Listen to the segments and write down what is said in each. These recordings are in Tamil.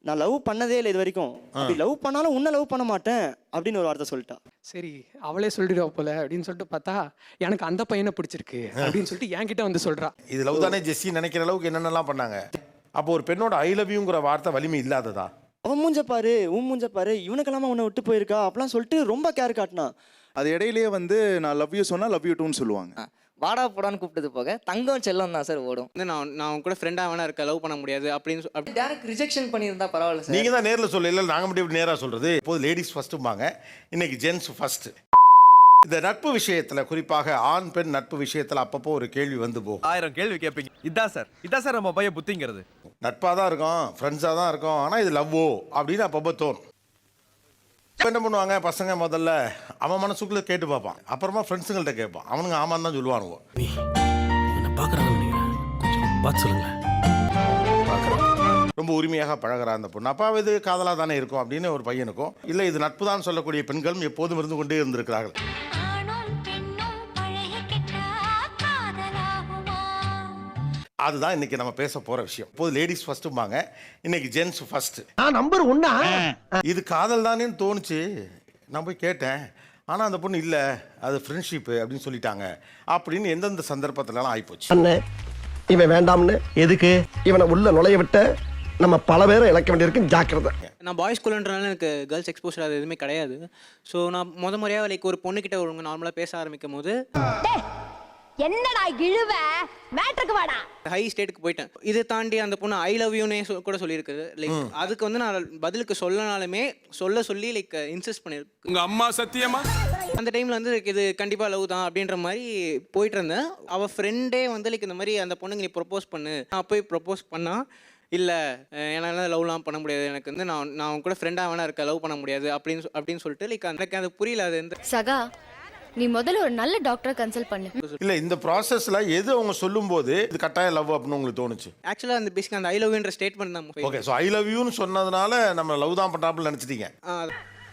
நான் லவ் பண்ணதே இல்லை இது வரைக்கும். அப்படி லவ் பண்ணாலும் உன்னை லவ் பண்ண மாட்டேன் அப்படின்னு ஒரு வார்த்தை சொல்லிட்டா. சரி அவளே சொல்லிடுவா போல அப்படின்னு சொல்லிட்டு பார்த்தா எனக்கு அந்த பையனை பிடிச்சிருக்கு அப்படின்னு சொல்லிட்டு என்கிட்ட வந்து சொல்றா. இது லவ் தானே ஜெஸ்ஸி நினைக்கிற அளவுக்கு என்னென்னலாம் பண்ணாங்க. அப்போ ஒரு பெண்ணோட ஐ லவ் யூங்கிற வார்த்தை வலிமை இல்லாததா? அவன் மூஞ்ச பாரு, உன் மூஞ்ச பாரு, இவனுக்கெல்லாமா உன்னை விட்டு போயிருக்கா அப்படிலாம் சொல்லிட்டு ரொம்ப கேர் காட்டினான். அது இடையிலேயே வந்து நான் லவ் யூ சொன்னா லவ் யூ டூன்னு சொல்லுவாங்க. வாடா போடான்னு கூப்பிட்டது போக தங்கம் செல்லம் தான் சார் ஓடும். நான் கூட ஃப்ரெண்டாக வேணா இருக்க லவ் பண்ண முடியாது அப்படின்னு அப்படி டேரக்ட் ரிஜெக்ஷன் பண்ணியிருந்தா பரவாயில்ல சார். நீங்க தான் நேர்ல சொல்ல இல்லை, நாங்க மட்டும் இப்படி நேரா சொல்றது. இப்போது லேடிஸ் ஃபர்ஸ்ட்டும்பாங்க, இன்னைக்கு ஜென்ஸ் ஃபர்ஸ்ட். இந்த நட்பு விஷயத்துல, குறிப்பாக ஆண் பெண் நட்பு விஷயத்துல அப்பப்போ ஒரு கேள்வி வந்து போகும். 1000 கேள்வி கேட்பீங்க. இதான் சார் நம்ம பையன் புத்திங்கிறது. நட்பாக தான் இருக்கும், ஃப்ரெண்ட்ஸாக தான் இருக்கும், ஆனால் இது லவ்வோ அப்படின்னு அப்பப்போ தோணும். என்ன பண்ணுவாங்க பசங்க, முதல்ல அவன் மனசுக்குள்ளே கேட்டு பார்ப்பான், அப்புறமா ஃப்ரெண்ட்ஸுங்கள்ட்ட கேட்பான். அவனுங்க ஆமான்னு தான் சொல்லுவானுங்க. ரொம்ப உரிமையாக பழகிறான் அந்த பொண்ணு. அப்பா இது காதலாக தானே இருக்கும் அப்படின்னு ஒரு பையனுக்கும், இல்லை இது நட்பு தான் சொல்லக்கூடிய பெண்களும் எப்போதும் இருந்து கொண்டே இருந்திருக்கிறார்கள். அதுதான் இன்னைக்கு நம்ம பேச போற விஷயம். இப்போது லேடிஸ் ஃபர்ஸ்ட்டும்பாங்க, இன்னைக்கு ஜென்ஸ் ஃபர்ஸ்ட். நம்பர் ஒன்னா இது காதல் தானேன்னு தோணுச்சு. நான் போய் கேட்டேன், ஆனால் அந்த பொண்ணு இல்லை அது ஃப்ரெண்ட்ஷிப்பு அப்படின்னு சொல்லிட்டாங்க அப்படின்னு எந்தெந்த சந்தர்ப்பத்துலலாம் ஆகிப்போச்சு. இவன் வேண்டாம்னு எதுக்கு இவனை உள்ள நுழைய விட்ட நம்ம பல பேரை இழக்க வேண்டியிருக்கு, ஜாக்கிரதை. நான் பாய்ஸ் ஸ்கூல்ன்றனால எனக்கு கேர்ள்ஸ் எக்ஸ்போஷர் அது எதுவுமே கிடையாது. ஸோ நான் முறையாக லைக் ஒரு பொண்ணுக்கிட்ட ஒழுங்கு நார்மலாக பேச ஆரம்பிக்கும் போது என்னடா இழுவ மேட்ருக்கு வாடா ஹை ஸ்டேட்டுக்கு போயிட்டேன். இதை தாண்டி அந்த பொண்ணு ஐ லவ் யூனே கூட சொல்லியிருக்குது. லைக் அதுக்கு வந்து நான் பதிலுக்கு சொல்லனாலுமே சொல்லி லைக் இன்சிஸ்ட் பண்ணியிருக்கு. உங்க அம்மா சத்தியமா அந்த டைமில் வந்து இது கண்டிப்பாக லவ் தான் அப்படின்ற மாதிரி போயிட்டு இருந்தேன். அவள் ஃப்ரெண்டே வந்து லைக் இந்த மாதிரி அந்த பொண்ணுங்க நீ ப்ரொப்போஸ் பண்ணு, நான் போய் ப்ரொப்போஸ் பண்ணால் இல்லை என்னால் லவ்லாம் பண்ண முடியாது, எனக்கு வந்து நான் கூட ஃப்ரெண்டாக வேணா இருக்க லவ் பண்ண முடியாது அப்படின்னு சொல்லிட்டு லைக் எனக்கு அது புரியல. அது எந்த சகா நீ முதல்ல ஒரு நல்ல டாக்டரை கன்சல்ட் பண்ணு. இல்லை இந்த ப்ராசஸில் எது அவங்க சொல்லும்போது இது கட்டாயம் லவ் அப்படின்னு உங்களுக்கு தோணுச்சு? ஆக்சுவலாக அந்த பேசிக் அந்த ஐ லவ்ன்ற ஸ்டேட்மெண்ட் தான். ஓகே, ஸோ ஐ லவ் யூன்னு சொன்னதுனால நம்ம லவ் தான் பண்ணுறாப்புல நினச்சிட்டீங்க.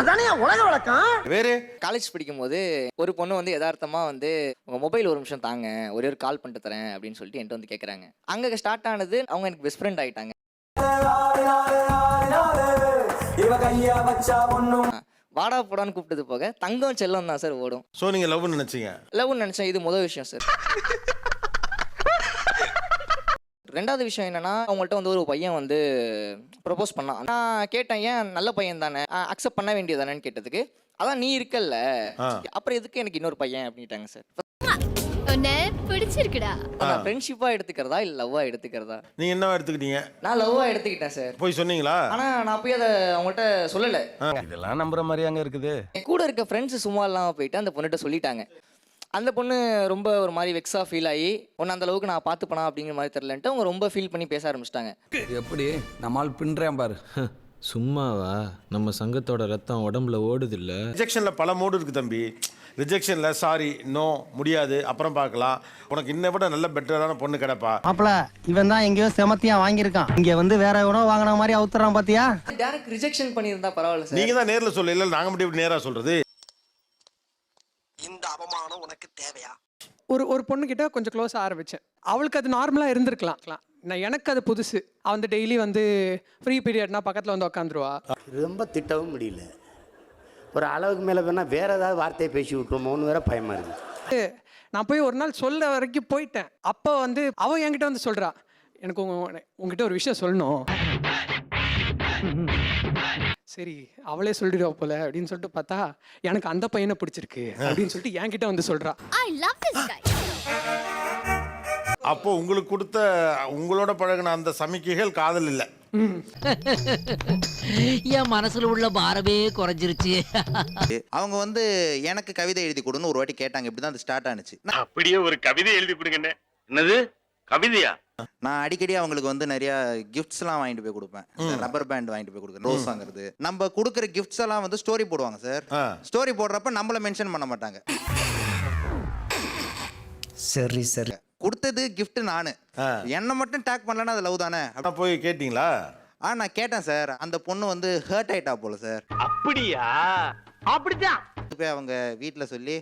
அதானே உலக வழக்கம். வேறு காலேஜ் படிக்கும் போது ஒரு பொண்ணு வந்து யதார்த்தமா வந்து உங்க மொபைல் ஒரு நிமிஷம் தாங்க, ஒரே ஒரு கால் பண்ணிட்டு தரேன் அப்படின்னு சொல்லிட்டு என்கிட்ட வந்து கேட்குறாங்க. அங்கே ஸ்டார்ட் ஆனது அவங்க எனக்கு பெஸ்ட் ஃப்ரெண்ட் ஆகிட்டாங்க. வாடா போடான்னு கூப்பிட்டது போக தங்கம் செல்லம் தான் சார் ஓடும். ஸோ நீங்கள் லவ்னு நினச்சிங்க? லவ்னு நினச்சேன். இது முதல் விஷயம் சார். ரெண்டாவது விஷயம் என்னன்னா, அவங்கள்ட்ட வந்து ஒரு பையன் வந்து ப்ரொபோஸ் பண்ணான். நான் கேட்டேன், ஏன் நல்ல பையன் தானே அக்செப்ட் பண்ண வேண்டியதானேன்னு கேட்டதுக்கு, அதான் நீ இருக்கல்ல அப்புறம் எதுக்கு எனக்கு இன்னொரு பையன் அப்படின்ட்டாங்க சார். பிடிச்சிருக்குடா. ஃப்ரெண்ட்ஷிப்பா எடுத்துக்கிறதா இல்ல லவ்வா எடுத்துக்கிறதா? நீங்க என்ன எடுத்துக்கிட்டீங்க? நான் லவ்வா எடுத்துக்கிட்டேன் சார். போய் சொன்னீங்களா? ஆனா நான் போய் அதை அவங்கள்ட்ட சொல்லல. இதெல்லாம் நம்புற மாதிரி அங்க இருக்குது. கூட இருக்க ஃப்ரெண்ட்ஸ் சும்மா இல்லாம போயிட்டு அந்த பொண்ணுகிட்ட சொல்லிட்டாங்க. அந்த பொண்ணு ரொம்ப ஒரு மாதிரி வெக்ஸா ஃபீல் ஆகி ஒன்று அந்த அளவுக்கு நான் பார்த்துப்பேனா அப்படிங்கிற மாதிரி தெரியலன்ட்டு அவங்க ரொம்ப ஃபீல் பண்ணி பேச ஆரம்பிச்சிட்டாங்க. எப்படி நம்மால் பின்றேன் பாரு. சும்மாவா? நம்ம சங்கத்தோட ரத்தம் உடம்புல ஓடுது இல்ல. ரிஜெக்ஷன்ல பல மோடு இருக்கு தம்பி. ரிஜெக்ஷன்ல சாரி, நோ, முடியாது, அப்புறம் பார்க்கலாம், உனக்கு இன்னை விட நல்ல பெட்டரான பொண்ணு கிடப்பா. அப்பல இவன் தான் எங்கேயோ செமத்தியா வாங்கியிருக்கான், இங்க வந்து வேற எவனோ வாங்கின மாதிரி அவுத்துறான் பாத்தியா. டைரக்ட் ரிஜெக்ஷன் பண்ணியிருந்தா பரவாயில்ல சார். நீங்க தான் நேர்ல சொல்ல இல்லை, நாங்க மட்டும் இப்படி நேரா சொல்றது. இந்த அவமானம் உனக்கு தேவையா? ஒரு பொண்ணுக்கிட்ட கொஞ்சம் க்ளோஸ் ஆரம்பித்தேன். அவளுக்கு அது நார்மலாக இருந்திருக்கலாம். எனக்கு அது புதுசு. அவன் வந்து டெய்லி வந்து ஃப்ரீ பீரியட்னா பக்கத்தில் வந்து உட்காந்துருவா. ரொம்ப திட்டவும் முடியல. ஒரு அளவுக்கு மேலே வேணால் வேறு ஏதாவது வார்த்தையை பேசி விட்டுருமோன்னு வேற பயமாக இருக்குது. நான் போய் ஒரு நாள் சொல்ல வரைக்கும் போயிட்டேன். அப்போ வந்து அவன் என்கிட்ட வந்து சொல்கிறா, எனக்கு உங்ககிட்ட ஒரு விஷயம் சொல்லணும். சரி அவளே சொல்லிடுவா போல அப்படின்னு சொல்லிட்டு பார்த்தா எனக்கு அந்த பையனை பிடிச்சிருக்கு அப்படின்னு சொல்லிட்டு என்கிட்ட வந்து சொல்றா. அப்போ உங்களுக்கு கொடுத்த உங்களோட பழகின அந்த சமிக்கைகள் காதல் இல்லை. என் மனசுல உள்ள பாரமே குறைஞ்சிருச்சு. அவங்க வந்து எனக்கு கவிதை எழுதி கொடுன்னு ஒரு வாட்டி கேட்டாங்க. இப்படிதான் அது ஸ்டார்ட் ஆனிச்சு. அப்படியே ஒரு கவிதை எழுதி கொடுங்க. என்னது கவிதையா? நான் அடிக்கடி அவங்களுக்கு வந்து நிறைய கிஃப்ட்ஸ் எல்லாம் வாங்கிட்டு போய் கொடுப்பேன். ரப்பர் பேண்ட் வாங்கிட்டு போய் கொடுக்குறேன், ரோஸ் வாங்குறது. நம்ம கொடுக்குற கிஃப்ட்ஸ் எல்லாம் வந்து ஸ்டோரி போடுவாங்க சார். ஸ்டோரி போடுறப்ப நம்மள மென்ஷன் பண்ண மாட்டாங்க. சரி சரி, கொடுத்தது கிஃப்ட் நானு, என்ன மட்டும் டேக் பண்ணலன்னா அது லவ் தானே. போய் கேட்டீங்களா? நான் கேட்டேன் சார். அந்த பொண்ணு வந்து ஹர்ட் ஆயிட்டா போல சார். அப்படியா? அப்படிதான் போய் அவங்க வீட்டுல சொல்லி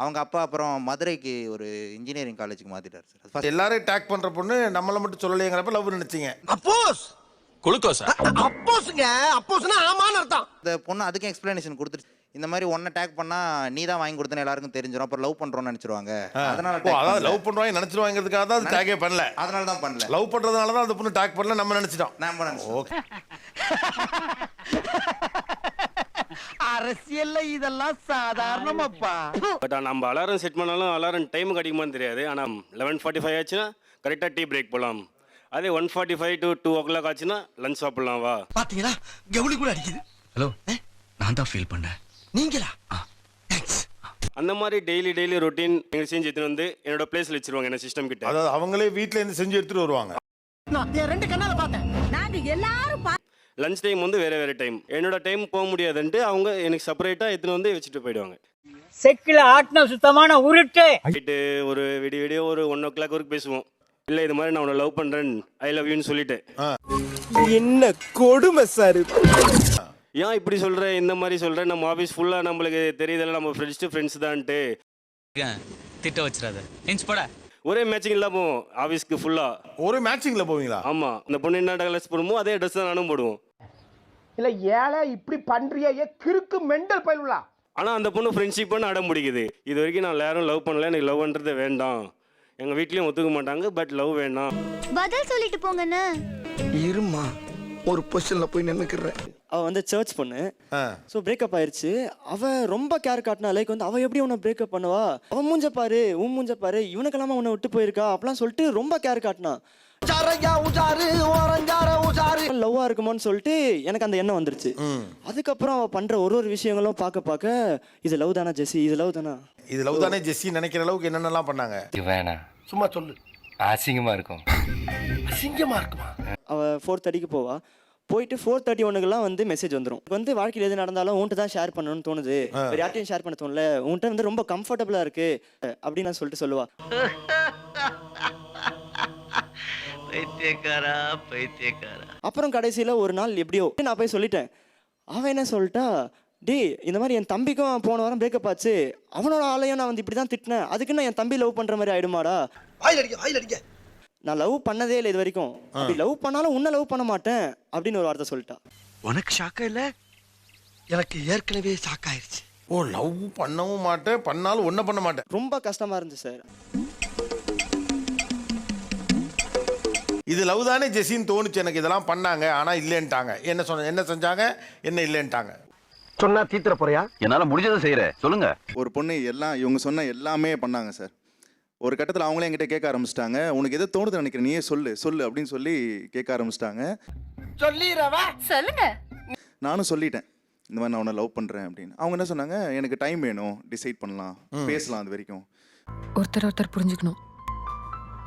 அவங்க அப்பா அப்புறம் மதுரைக்கு ஒரு இன்ஜினியரிங் காலேஜுக்கு மாத்திட்டாரு சார். எல்லாரும் டேக் பண்ற பொண்ணு நம்மள மட்டும் சொல்லலையேங்கிறப்ப லவ் நினைச்சீங்க. அப்போஸ் குளுக்கோஸா? அப்போஸ்ங்க அப்போஸ்னா ஆமான்னு அர்த்தம். இந்த பொண்ணு அதுக்கும் எக்ஸ்பிளனேஷன் கொடுத்துருச்சு. இந்த மாதிரி ஒன்ன டேக் பண்ணா நீ தான் வாங்கி கொடுத்தேன்னு எல்லாருக்கும் தெரிஞ்சிடும், அப்புறம் லவ் பண்றோம்னு நினைச்சிருவாங்க. அதனால அதாவது லவ் பண்றவங்க நினைச்சிருவாங்கிறதுக்காக தான் அது டேக்கே பண்ணல. அதனால தான் பண்ணல. லவ் பண்றதுனால தான் அந்த பொண்ணு டேக் பண்ணல, நம்ம நினைச்சிட்டோம். நம்ம நினைச்சோம். ஓகே. அரசியல்ல இதெல்லாம் சாதாரணமாப்பா. பட் நம்ம அலாரம் செட் பண்ணாலும் அலாரம் டைமுக்கு அடிக்குமான்னு தெரியாது. ஆனால் 11:45 ஆச்சுன்னா கரெக்டாக டீ பிரேக் போகலாம். அதே 1:45 to 2 o'clock ஆச்சுன்னா லஞ்ச் சாப்பிடலாம் வா. பாத்தீங்களா கவுளி கூட அடிக்குது. ஹலோ நான் தான் ஃபீல் பண்ணேன். நீங்களா? தேங்க்ஸ். அந்த மாதிரி டெய்லி ரொட்டீன் எங்கள் செஞ்சு எடுத்துன்னு வந்து என்னோட பிளேஸில் வச்சிருவாங்க என்ன சிஸ்டம் கிட்ட. அதாவது அவங்களே வீட்டில் இருந்து செஞ்சு எடுத்துட்டு வருவாங்க. நான் ரெண்டு கண்ணால பார்த்தேன். நாங்க எல்லாரும் லஞ்ச் டைம் வந்து வேறு டைம். என்னோட டைம் போக முடியாதுன்ட்டு அவங்க எனக்கு செப்பரேட்டாக எடுத்துன்னு வந்து வச்சுட்டு போயிடுவாங்க. செக்கில ஆட்டின சுத்தமான உருட்டு. நைட்டு ஒரு விடிய ஒரு 1 o'clock வரைக்கும் பேசுவோம். இல்லை இது மாதிரி நான் உன்னை லவ் பண்ணுறேன், ஐ லவ் யூன்னு சொல்லிட்டு. என்ன கொடுமை சார். ஏன் இப்படி சொல்கிறேன், இந்த மாதிரி சொல்கிறேன், நம்ம ஆஃபீஸ் ஃபுல்லாக நம்மளுக்கு தெரியுதில்ல, நம்ம ஃப்ரெண்ட்ஸ் தான்ட்டு திட்ட வச்சிடாத. இன்ச் பட ஒரே மேட்சிங் இல்லாம போவோம் ஆஃபீஸ்க்கு ஃபுல்லாக. ஒரு மேட்சிங்கில் போவீங்களா? ஆமாம். அந்த பொண்ணு என்ன ட்ரெஸ் போடுமோ அதே ட்ரெஸ் தான் நானும் போடுவோம். இல்ல ஏழை இப்படி பண்றியே கிறுக்கு மெண்டல் பயிலுலா. ஆனால் அந்த பொண்ணு ஃப்ரெண்ட்ஷிப்னு அடம் பிடிக்குது. இது வரைக்கும் நான் யாரும் லவ் பண்ணல, எனக்கு லவ் பண்ணுறது வேண்டாம். எங்கள் வீட்லேயும் ஒத்துக்க மாட்டாங்க, பட் லவ் வேண்டாம். பதில் சொல்லிட்டு போங்கண்ணா. இருமா ஒரு பொசிஷன்ல போய் நின்னுக்கிறேன். அவ வந்து சர்ச் பொண்ணு. ஸோ பிரேக்கப் ஆயிடுச்சு. அவ ரொம்ப கேர் காட்டினா. லைக் வந்து அவ எப்படி உன்னை பிரேக்கப் பண்ணுவா, அவன் மூஞ்ச பாரு, உன் மூஞ்ச பாரு, இவனுக்கெல்லாமா உன்னை விட்டு போயிருக்கா அப்படிலாம் சொல்லிட்டு ரொம்ப கேர் காட்டினா. லவ்வா இருக்குமோன்னு சொல்லிட்டு எனக்கு அந்த எண்ணம் வந்துருச்சு. அதுக்கப்புறம் அவ பண்ற ஒரு விஷயங்களும் பார்க்க இது லவ் தானா ஜெஸ்ஸி, இது லவ் தானா, இது லவ் தானே ஜெஸ்ஸி நினைக்கிற அளவுக்கு என்னென்னலாம் பண்ணாங்க. வேணா சும்மா சொல்லு. அசிங்கமா இருக்கும். அசிங்கமா இருக்குமா? அவ 4:30க்கு போவா. போயிட்டு 4:31க்குலாம் வந்து மெசேஜ் வந்துடும். வந்து வாழ்க்கையில் எது நடந்தாலும் உன்ட்டு தான் ஷேர் பண்ணணும்னு தோணுது, வேறு யார்ட்டையும் ஷேர் பண்ண தோணல, உன்ட்ட வந்து ரொம்ப கம்ஃபர்டபுளாக இருக்கு அப்படின்னு நான் சொல்லிட்டு சொல்லுவா. அப்புறம் கடைசியில் ஒரு நாள் எப்படியோ நான் போய் சொல்லிட்டேன். அவன் என்ன சொல்லிட்டா, டே இந்த மாதிரி என் தம்பிக்கும் போன வாரம் பிரேக்கப் ஆச்சு, அவனோட ஆளையும் நான் வந்து இப்படி தான் திட்டினேன், அதுக்கு நான் என் தம்பி லவ் பண்ணுற மாதிரி ஆயிடுமாடா. நான் லவ் பண்ணதே இல்லை இது வரைக்கும், அப்படி லவ் பண்ணாலும் உன்னை லவ் பண்ண மாட்டேன் அப்படின்னு ஒரு வார்த்தை சொல்லிட்டா. உனக்கு ஷாக்கா இல்ல? எனக்கு ஏற்கனவே ஷாக் ஆயிருச்சு. ஓ, லவ் பண்ணவும் மாட்டேன், பண்ணாலும் ஒன்றும் பண்ண மாட்டேன். ரொம்ப கஷ்டமா இருந்துச்சு சார். இது லவ் தானே ஜெஸ்ஸின்னு தோணுச்சு எனக்கு. இதெல்லாம் பண்ணாங்க ஆனால் இல்லைன்ட்டாங்க. என்ன செஞ்சாங்க, என்ன இல்லைன்ட்டாங்க. சொன்னா தீத்துற போறியா? என்னால முடிஞ்சதை செய்யறேன், சொல்லுங்க. ஒரு பொண்ணு எல்லாம் இவங்க சொன்ன எல்லாமே பண்ணாங்க சார். ஒரு கட்டத்தில் அவங்களே என்கிட்ட கேட்க ஆரம்பிச்சிட்டாங்க, உனக்கு எதை தோணுது நினைக்கிறேன் நீயே சொல்லு அப்படின்னு சொல்லி கேட்க ஆரம்பிச்சிட்டாங்க. சொல்லிரவா சொல்லுங்க. நானும் சொல்லிட்டேன் இந்த மாதிரி நான் உன்னை லவ் பண்ணுறேன் அப்படின்னு. அவங்க என்ன சொன்னாங்க, எனக்கு டைம் வேணும், டிசைட் பண்ணலாம், பேசலாம் அது வரைக்கும். ஒருத்தர் புரிஞ்சுக்கணும்,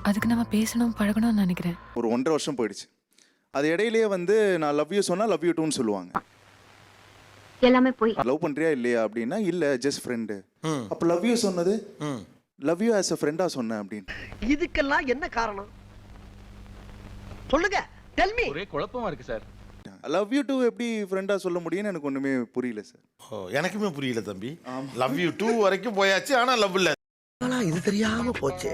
அதுக்கு நம்ம பேசணும் பழகணும்னு நினைக்கிறேன். ஒரு 1.5 வருஷம் போயிடுச்சு. அது இடையிலேயே வந்து நான் லவ் யூ சொன்னால் லவ் யூ டூன்னு சொல்லுவாங்க. எல்லாமே போய் லவ் பண்ணுறியா இல்லையா அப்படின்னா இல்லை ஜஸ்ட் ஃப்ரெண்டு. அப்போ லவ் யூ சொன்னது லவ் யூ ஆஸ் அ ஃப்ரெண்டாக சொன்னேன் அப்படின்னு. இதுக்கெல்லாம் என்ன காரணம் சொல்லுங்க, டெல் மீ. ஒரே குழப்பமா இருக்கு சார். லவ் யூ டூ எப்படி ஃப்ரெண்டாக சொல்ல முடியும்னு எனக்கு ஒன்றுமே புரியல சார். ஓ, எனக்குமே புரியல தம்பி. லவ் யூ டூ வரைக்கும் போயாச்சு, ஆனால் லவ் இல்லை. இது தெரியாம போச்சு.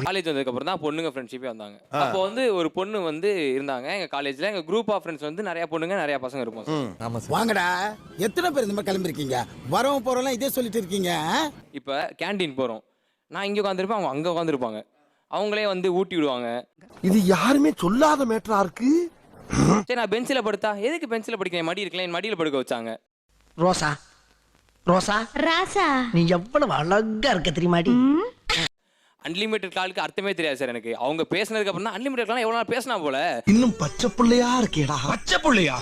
காலேஜ் வந்ததுக்கு அப்புறம் தான் பொண்ணுங்க ஃப்ரெண்ட்ஷிப்பே வந்தாங்க. அப்போ வந்து ஒரு பொண்ணு வந்து இருந்தாங்க எங்க காலேஜ்ல. எங்க குரூப் ஆஃப் ஃப்ரெண்ட்ஸ் வந்து நிறைய பொண்ணுங்க நிறைய பசங்க இருப்போம். வாங்கடா, எத்தனை பேர் இந்த மாதிரி கிளம்பிருக்கீங்க? வரவும் போறவங்க இதே சொல்லிட்டு இருக்கீங்க. இப்போ கேண்டீன் போறோம், நான் இங்கே உட்காந்துருப்பேன், அவங்க அங்கே உட்காந்துருப்பாங்க. அவங்களே வந்து ஊட்டி விடுவாங்க. இது யாருமே சொல்லாத மேட்டரா இருக்கு. சரி, நான் பெஞ்சில் படுத்தா எதுக்கு பெஞ்சில் படுக்கிறேன், மடி இருக்கலாம், என் மடியில் படுக்க வச்சாங்க. ரோசா ரோசா ராசா நீ எவ்வளவு அழகா இருக்க தெரியுமாடி. அன்லிமிட்டட் காலுக்கு அர்த்தமே தெரியாது சார் எனக்கு. அவங்க பேசினதுக்கு அப்புறம் தான் அன்லிமிட்டட் காலம் எவ்வளோ நாள் பேசினா போல. இன்னும் பச்சை பிள்ளையா இருக்கேடா. பச்சை பிள்ளையா?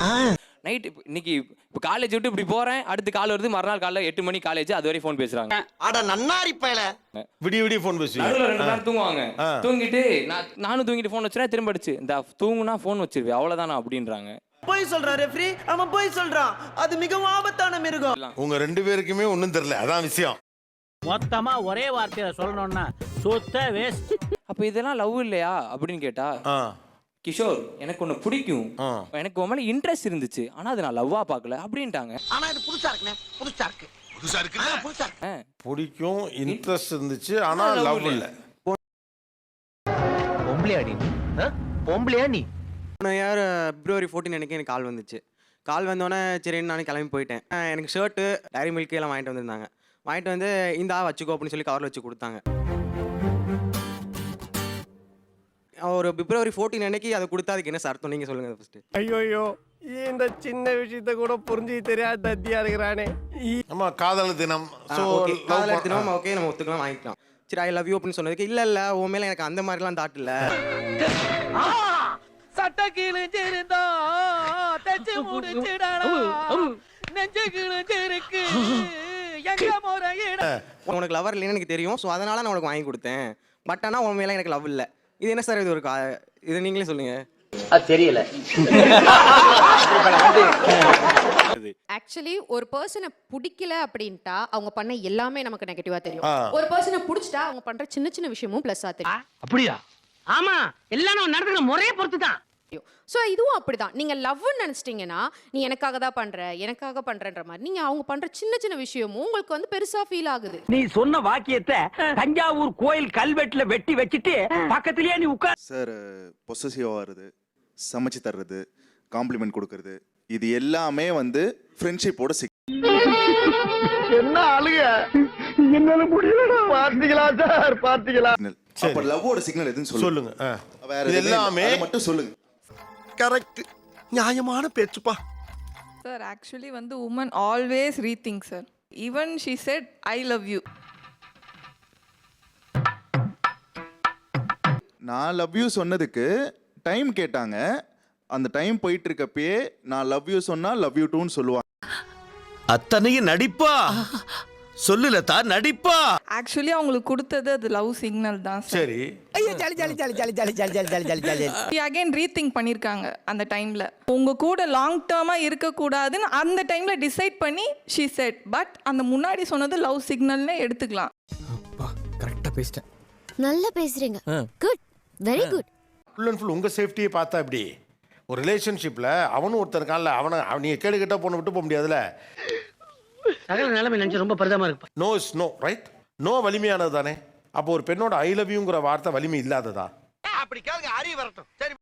நைட் இன்னைக்கு இப்போ காலேஜ் விட்டு இப்படி போறேன், அடுத்து கால் வருது, மறுநாள் காலைல 8 மணி காலேஜ், அது வரை ஃபோன் பேசுறாங்க. அட நன்னாரி பயல. விடிய ஃபோன் பேசுவீங்க. 2 மணி நேரம் தூங்குவாங்க. தூங்கிட்டு நானும் தூங்கிட்டு ஃபோன் வச்சுறேன், திரும்ப அடிச்சு இந்த தூங்குனா ஃபோன் வச்சிருவேன் அவ்வளோதானா அப்படின்றாங்க. போய் சொல்றான் ரெஃப்ரி, அவன் போய் சொல்றான். அது மிகவும் ஆபத்தான மிருகம். உங்க 2 பேருக்குமே ஒன்றும் தெரியல, அதான் விஷயம். மொத்தமா ஒரே வார்த்தையில சொல்லணும்னா சுத்த வேஸ்ட். அப்போ இதெல்லாம் லவ் இல்லையா அப்படின்னு கேட்டா, கிஷோர் எனக்கு ஒன்று பிடிக்கும், எனக்கு உன் மேலே இன்ட்ரெஸ்ட் இருந்துச்சு, ஆனால் அது நான் லவ்வா பார்க்கல அப்படின்ட்டாங்க. ஆனா இது புதுசா இருக்குண்ணே, புதுசா இருக்கு. பிடிக்கும், இன்ட்ரெஸ்ட் இருந்துச்சு, ஆனால் லவ் இல்லை. பொம்பளையா நீ? பொம்பளையா நீ? யார் பிப்ரவரி 14 அன்றைக்கி எனக்கு கால் வந்துச்சு. கால் வந்தோடனே சரின்னு நான் கிளம்பி போயிட்டேன். எனக்கு ஷர்ட்டு டைரி மில்க் எல்லாம் வாங்கிட்டு வந்திருந்தாங்க. வாங்கிட்டு வந்து இந்தா வச்சுக்கோ அப்படின்னு சொல்லி கவரில் வச்சு கொடுத்தாங்க. ஒரு பிப்ரவரி 14 அன்னைக்கு அதை கொடுத்தா அதுக்கு என்ன அர்த்தம் நீங்கள் சொல்லுங்கள் ஃபஸ்ட்டு. ஐயோ இந்த சின்ன விஷயத்த கூட புரிஞ்சு தெரியாத தத்தியா இருக்கிறானே. நம்ம காதல் தினம் காதலர் தினம் ஓகே நம்ம ஒத்துக்கலாம் வாங்கிக்கலாம். சரி ஐ லவ் யூ அப்படின்னு சொன்னதுக்கு இல்லை உன் மேலே எனக்கு அந்த மாதிரிலாம் தாட் இல்லை. சட்ட கிழிஞ்சிருந்தா தச்சு முடிச்சிடலாம் நெஞ்சு கிழிஞ்சிருக்கு எங்க முறையிட. உனக்கு லவர் இல்லைன்னு எனக்கு தெரியும். ஸோ அதனால நான் உனக்கு வாங்கி கொடுத்தேன். பட் ஆனால் உன் மேலே எனக்கு லவ் இல்லை. இது என்ன சார் இது ஒரு இது நீங்களே சொல்லுங்க. அது தெரியல. ஆக்சுவலி ஒரு பர்சனை பிடிக்கல அப்படின்ட்டா அவங்க பண்ண எல்லாமே நமக்கு நெகட்டிவா தெரியும். ஒரு பர்சனை பிடிச்சிட்டா அவங்க பண்ற சின்ன சின்ன விஷயமும் பிளஸ்ஸா தெரியும். அப்படியா? ஆமா, எல்லாம் நம்ம நடந்துக்கிற முறையை பொறுத்து தான். ஸோ இதுவும் அப்படிதான். நீங்க லவ்னு நினைச்சிட்டீங்கன்னா நீ எனக்காக தான் எனக்காக பண்றன்ற மாதிரி நீங்க அவங்க பண்ற சின்ன சின்ன விஷயமும் உங்களுக்கு வந்து பெருசா ஃபீல் ஆகுது. நீ சொன்ன வாக்கியத்தை தஞ்சாவூர் கோயில் கல்வெட்டுல வெட்டி வச்சிட்டு பக்கத்திலேயே நீ உட்கார். சார் பொசசிவா வருது, சமைச்சு தர்றது, காம்ப்ளிமெண்ட் கொடுக்கறது, இது எல்லாமே வந்து ஃப்ரெண்ட்ஷிப்போட என்ன அழுக என்னால முடியலடா. பாத்தீங்களா சார், பாத்தீங்களா? அப்ப லவ்வோட சிக்னல் எதுன்னு சொல்லுங்க. வேற இது எல்லாமே மட்டும் சொல்லுங்க. கரெக்ட், நியாயமான பேச்சுப்பா. சார் ஆக்சுவலி வந்து woman always rethink sir. Even she said I love you. நான் லவ் யூ சொன்னதுக்கு டைம் கேட்டாங்க. அந்த டைம் போயிட்டு இருக்கப்பயே நான் லவ் யூ சொன்னா லவ் யூ டூன்னு சொல்லுவாங்க. அத்தனையும் நடிப்பா சொல்லுலதா நடிப்பா. ஆக்சுவலி அவங்களுக்கு கொடுத்தது அது லவ் சிக்னல் தான் சார். சரி. ஐயோ jolly jolly jolly jolly jolly jolly jolly jolly jolly jolly. Again rethink பண்ணிருக்காங்க அந்த டைம்ல. உங்க கூட லாங் டேர்மா இருக்க கூடாதுன்னு அந்த டைம்ல டிசைட் பண்ணி ஷீ செட். பட் அந்த முன்னாடி சொன்னது லவ் சிக்னல்னு எடுத்துக்கலாம். அப்பா கரெக்டா பேசிட்டேன். நல்லா பேசுறீங்க. Good, very good. Full and full உங்கள் சேஃப்டியை பார்த்தா இப்படி ஒரு ரிலேஷன்ஷிப்பில் அவனும் ஒருத்தர் இருக்கான்ல, நீங்கள் கேடு கிட்ட பொண்ணு விட்டு போக முடியாதுல்ல. சகல நிலைமை நினைச்சு ரொம்ப பரிதமா இருக்கு. No is no, right? No வலிமையானது தானே. அப்போ ஒரு பெண்ணோட ஐ லவ் யூங்கிற வார்த்தை வலிமை இல்லாததா? அப்படி கேளுங்க, அறிவு வரட்டும். சரி.